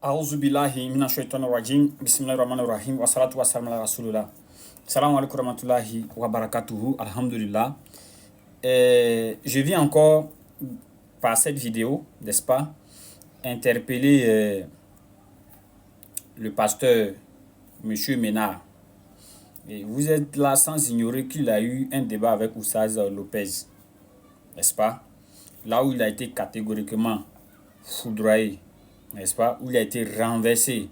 A'udhu billahi minash shaitanir rajim. Bismillahir rahmanir rahim. Wa salatu wa salam ala rasulillah. Salam alaikum warahmatullahi wabarakatuhu. Alhamdulillah. Je viens encore par cette vidéo, n'est-ce pas, interpeller le pasteur Monsieur Ménard. Et vous êtes là sans ignorer qu'il a eu un débat avec Oustaz Lopez, n'est-ce pas? Là où il a été catégoriquement foudroyé, n'est-ce pas? Où il a été renversé.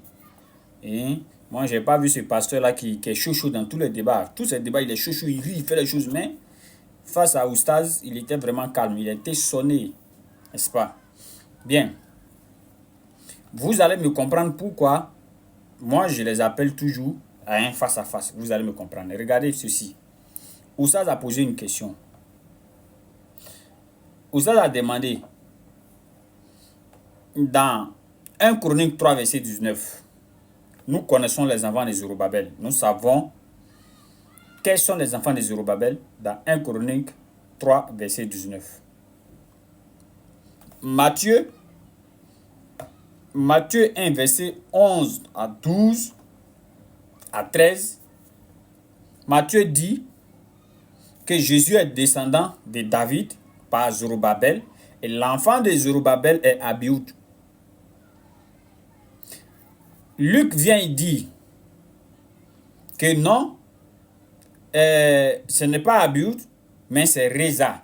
Et moi, je n'ai pas vu ce pasteur-là qui est chaud dans tous les débats. Tous ces débats, il est chaud, il rit, il fait les choses, mais face à Oustaz, il était vraiment calme. Il a été sonné, n'est-ce pas? Bien. Vous allez me comprendre pourquoi moi, je les appelle toujours à un face-à-face. Vous allez me comprendre. Regardez ceci. Oustaz a posé une question. Oustaz a demandé dans 1 Chronique 3, verset 19. Nous connaissons les enfants des Zorobabel. Nous savons quels sont les enfants des Zorobabel dans 1 Chronique 3, verset 19. Matthieu 1, verset 11 à 12 à 13. Matthieu dit que Jésus est descendant de David par Zorobabel et l'enfant de Zorobabel est Abioud. Luc vient et dit que non, ce n'est pas Abioud, mais c'est Reza.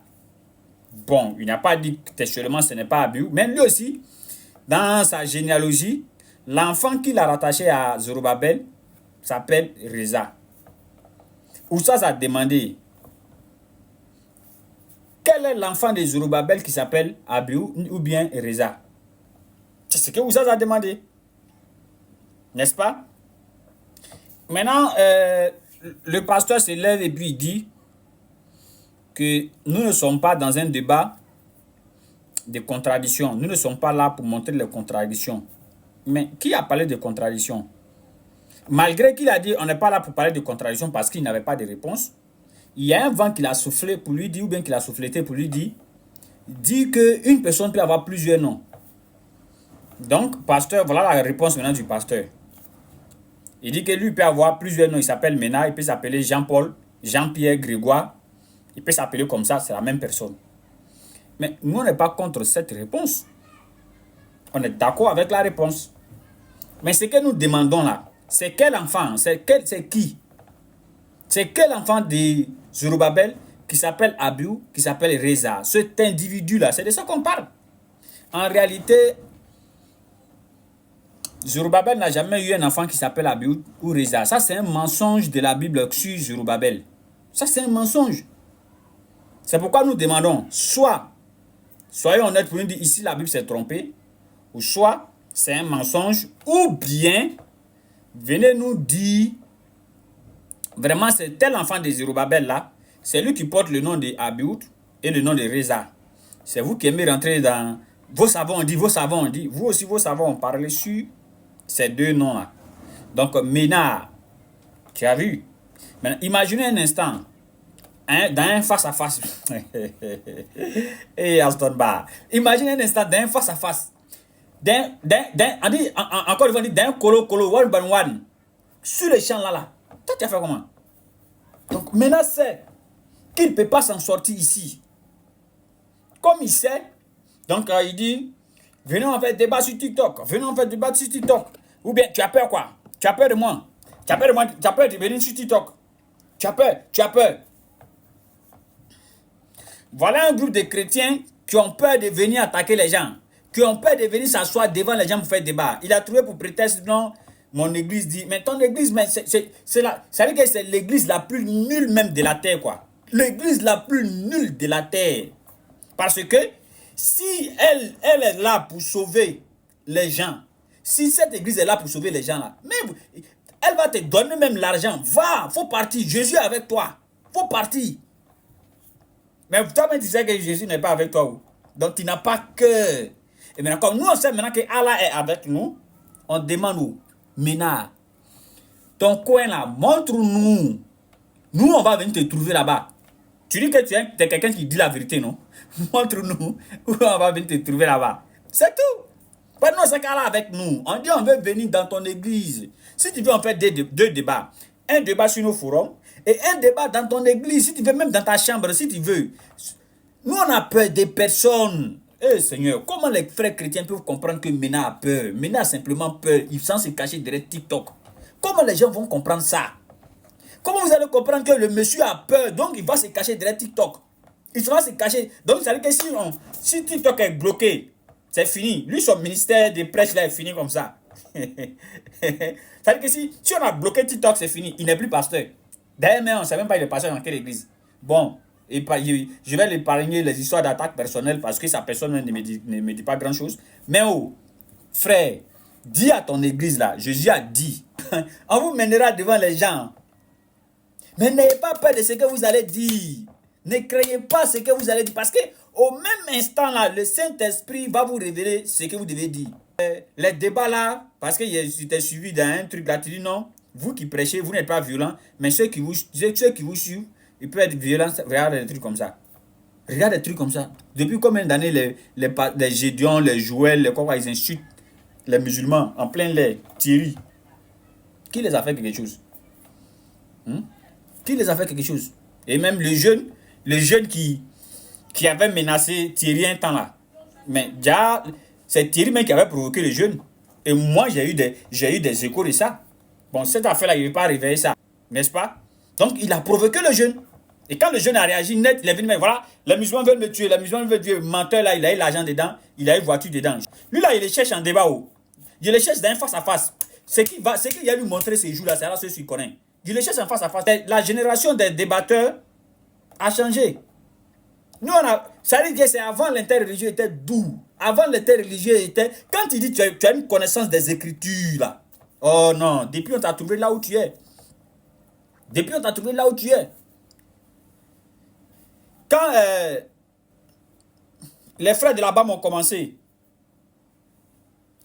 Bon, il n'a pas dit textuellement ce n'est pas Abioud, mais lui aussi, dans sa généalogie, l'enfant qu'il a rattaché à Zorobabel s'appelle Reza. Oustaz a demandé quel est l'enfant de Zorobabel qui s'appelle Abioud ou bien Reza. C'est ce que Oustaz a demandé. N'est-ce pas? Maintenant, le pasteur se lève et puis il dit que nous ne sommes pas dans un débat de contradictions. Nous ne sommes pas là pour montrer les contradictions. Mais qui a parlé de contradictions? Malgré qu'il a dit on n'est pas là pour parler de contradictions parce qu'il n'avait pas de réponse, il y a un vent qu'il a soufflé pour lui dire, ou bien qu'il a souffleté pour lui dire, dit qu'une personne peut avoir plusieurs noms. Donc, pasteur, voilà la réponse maintenant du pasteur. Il dit que lui peut avoir plusieurs noms. Il s'appelle Ménard, il peut s'appeler Jean-Paul, Jean-Pierre, Grégoire. Il peut s'appeler comme ça, c'est la même personne. Mais nous, on n'est pas contre cette réponse. On est d'accord avec la réponse. Mais ce que nous demandons là, c'est quel enfant, c'est qui? C'est quel enfant de Zorobabel qui s'appelle Abioud, qui s'appelle Reza? Cet individu-là, c'est de ça qu'on parle. En réalité, Zorobabel n'a jamais eu un enfant qui s'appelle Abioud ou Reza. Ça, c'est un mensonge de la Bible sur Zorobabel. Ça, c'est un mensonge. C'est pourquoi nous demandons, soit, soyons honnêtes pour nous dire, ici, la Bible s'est trompée, ou soit, c'est un mensonge, ou bien, venez nous dire, vraiment, c'est tel enfant de Zorobabel là, c'est lui qui porte le nom de Abioud et le nom de Reza. C'est vous qui aimez rentrer dans vos savants, on dit, vos savants, on dit, vous aussi, vos savants, on parle sur ces deux noms-là. Donc, Ménard, tu as vu? Maintenant, imaginez un instant, dans un face-à-face. Et Aston Bar. Imaginez un instant, dans un face-à-face. On dit, encore une fois, d'un colo, one by one. Sur les champs là. Toi, tu as fait comment? Donc, Ménard sait qu'il ne peut pas s'en sortir ici. Comme il sait, donc il dit, venez en faire débat sur TikTok. Venez en faire débat sur TikTok. Ou bien, tu as peur quoi? Tu as peur de moi? Tu as peur de moi? Tu as peur de venir sur TikTok? Tu as peur? Tu as peur? Voilà un groupe de chrétiens qui ont peur de venir attaquer les gens. Qui ont peur de venir s'asseoir devant les gens pour faire débat. Il a trouvé pour prétexte, non, mon église dit, mais ton église, mais c'est la, ça veut dire que c'est l'église la plus nulle même de la terre, quoi. L'église la plus nulle de la terre. Parce que si elle est là pour sauver les gens, si cette église est là pour sauver les gens là, même elle va te donner même l'argent. Va, faut partir. Jésus est avec toi. Faut partir. Mais toi-même tu sais que Jésus n'est pas avec toi. Donc tu n'as pas cœur. Et maintenant, comme nous on sait maintenant que Allah est avec nous, on demande où? Ménard, ton coin là, montre-nous. Nous on va venir te trouver là-bas. Tu dis que tu es quelqu'un qui dit la vérité, non? Montre-nous où on va venir te trouver là-bas. C'est tout. Prenons ce cas-là avec nous. On dit on veut venir dans ton église. Si tu veux, on fait deux débats. Un débat sur nos forums et un débat dans ton église. Si tu veux, même dans ta chambre, si tu veux. Nous, on a peur des personnes. Eh Seigneur, comment les frères chrétiens peuvent comprendre que Mena a peur? Mena a simplement peur. Il sent se cacher derrière TikTok. Comment les gens vont comprendre ça? Comment vous allez comprendre que le monsieur a peur, donc il va se cacher derrière TikTok? Il va se cacher. Donc, ça veut dire que si TikTok est bloqué, c'est fini. Lui, son ministère de prêche là est fini comme ça. Ça veut dire que si on a bloqué TikTok, c'est fini. Il n'est plus pasteur. D'ailleurs, mais on ne sait même pas il est pasteur dans quelle église. Bon, je vais l'épargner les histoires d'attaque personnelle parce que sa personne ne me dit pas grand-chose. Mais oh, frère, dis à ton église là, Jésus a dit, on vous mènera devant les gens. Mais n'ayez pas peur de ce que vous allez dire. Ne craignez pas ce que vous allez dire. Parce que au même instant là, le Saint-Esprit va vous révéler ce que vous devez dire. Les débats là, parce que j'étais suivi dans un truc là, tu dis non, vous qui prêchez, vous n'êtes pas violent, mais ceux qui vous suivent, ils peuvent être violents. Regarde des trucs comme ça. Regarde des trucs comme ça. Depuis combien d'années les Gédéons, les Joël, les quoi, ils insultent les musulmans en plein l'air. Thierry. Qui les a fait quelque chose? Qui les a fait quelque chose? Et même le jeune qui avait menacé Thierry un temps là. Mais déjà, c'est Thierry même qui avait provoqué le jeune. Et moi, j'ai eu des échos de ça. Bon, cette affaire-là, il ne veut pas réveiller ça. N'est-ce pas? Donc, il a provoqué le jeune. Et quand le jeune a réagi net, il est venu, mais voilà, les musulmans veulent me tuer, les musulmans veulent me tuer. Menteur là, il a eu l'argent dedans, il a eu voiture dedans. Lui là, il les cherche en débat. Il les cherche d'un face à face. Ce qu'il a lui montré ces jours-là, c'est là ceux qui connaissent. Il les cherche en face à face. La génération des débatteurs a changé. Nous, ça veut dire que c'est avant l'interreligieux était doux. Avant l'interreligieux était... Quand tu dis tu as une connaissance des Écritures, là. Oh non, depuis on t'a trouvé là où tu es. Depuis on t'a trouvé là où tu es. Quand les frères de là-bas ont commencé,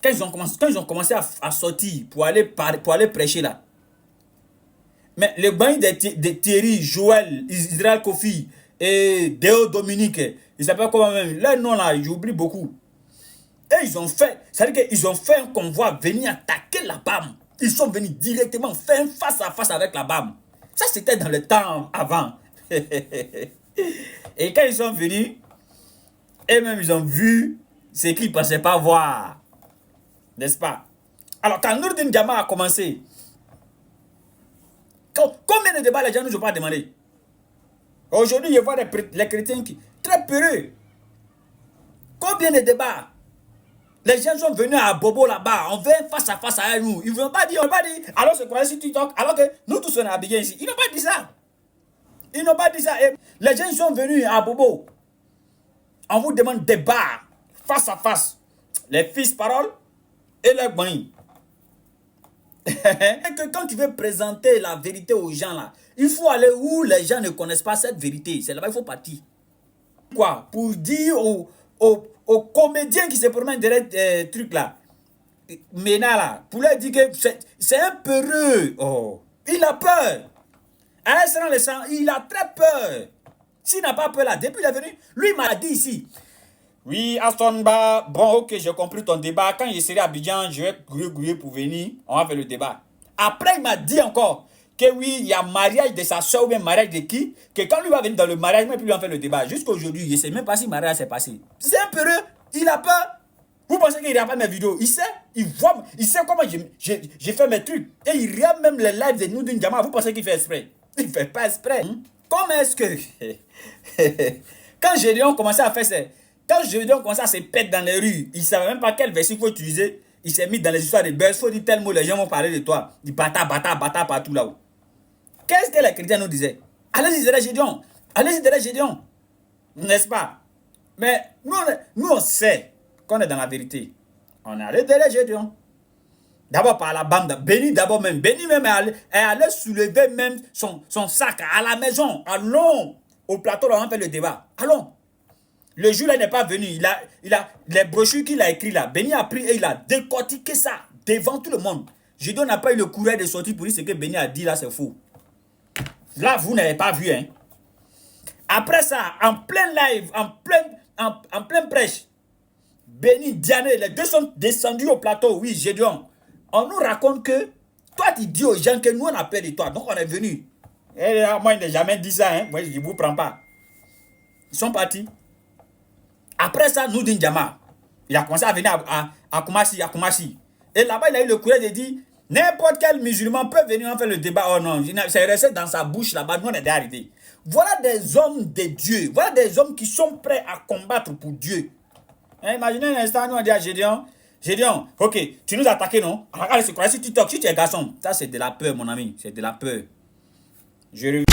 quand ils ont commencé à sortir pour aller prêcher là, mais le bain de Thierry, Joël, Israël Kofi et Déo Dominique, ils s'appellent comment même, leur nom là, j'oublie beaucoup. Et ils ont fait, c'est-à-dire qu'ils ont fait un convoi venir attaquer la BAM. Ils sont venus directement faire un face à face avec la BAM. Ça c'était dans le temps avant. Et quand ils sont venus, eux-mêmes ils ont vu ce qu'ils ne pensaient pas voir. N'est-ce pas? Alors quand Nourdine Diama a commencé, combien de débats les gens ne nous ont pas demandé? Aujourd'hui, je vois les chrétiens qui très peureux. Combien de débats? Les gens sont venus à Bobo là-bas, on veut face à face avec nous. Ils ne vont pas dire, alors c'est quoi sur TikTok, alors que nous tous on est habillés ici. Ils n'ont pas dit ça. Ils n'ont pas dit ça. Et les gens sont venus à Bobo. On vous demande débat, face à face. Les fils parole et les bains. Que quand tu veux présenter la vérité aux gens là, il faut aller où les gens ne connaissent pas cette vérité. C'est là-bas il faut partir. Quoi? Pour dire aux comédiens qui se promènent derrière des trucs là, Mena là, pour leur dire que c'est un peureux. Oh, il a peur. Il a très peur. S'il n'a pas peur là, depuis il est venu, lui il m'a dit ici. Oui, Astonba, bon, ok, j'ai compris ton débat. Quand je serai à Abidjan, je vais grouiller pour venir. On va faire le débat. Après, il m'a dit encore que oui, il y a mariage de sa soeur ou bien mariage de qui, que quand lui va venir dans le mariage, mais puis lui on fait le débat. Jusqu'aujourd'hui, je ne sais même pas si le mariage s'est passé. C'est un peureux, il a peur. Vous pensez qu'il regarde pas mes vidéos? Il sait, il sait comment j'ai fait mes trucs. Et il regarde même les lives de Nourdine Diama. Vous pensez qu'il fait exprès? Il ne fait pas exprès. Comment est-ce que... Quand Gédéon commençait à faire ça, quand Gédéon commençait à se pète dans les rues, il ne savait même pas quel verset il faut utiliser. Il s'est mis dans les histoires de buzz. Il faut dire tel mot, les gens vont parler de toi. Il bata partout là-haut. Qu'est-ce que les chrétiens nous disaient? Allez-y derrière Gédéon. Allez-y derrière Gédéon. N'est-ce pas? Mais nous on sait qu'on est dans la vérité. On est allé derrière Gédéon. D'abord par la bande. Béni d'abord même. Béni même est allé soulever même son sac à la maison. Allons au plateau, là, on fait le débat. Allons. Le jour là n'est pas venu. Il a les brochures qu'il a écrit là. Béni a pris et il a décortiqué ça devant tout le monde. Gédéon n'a pas eu le courage de sortir pour dire ce que Béni a dit là, c'est faux. Là, vous n'avez pas vu, hein. Après ça, en plein live, en plein prêche, Béni, Diané, les deux sont descendus au plateau. Oui, Gédéon. On nous raconte que toi, tu dis aux gens que nous, on a peur de toi. Donc, on est venu. Et là, moi, il n'a jamais dit ça. Hein. Moi, je ne vous prends pas. Ils sont partis. Après ça, nous, Ndjama, il a commencé à venir à Koumassi. Et là-bas, il a eu le courage de dire, n'importe quel musulman peut venir faire le débat. Oh non, c'est resté dans sa bouche là-bas. Nous, on est arrivés. Voilà des hommes de Dieu. Voilà des hommes qui sont prêts à combattre pour Dieu. Hein, imaginez un instant, nous, on dit à Gédéon, ok, tu nous as attaqué, non? Regarde, c'est quoi? Si tu es garçon, ça, c'est de la peur, mon ami. C'est de la peur. Je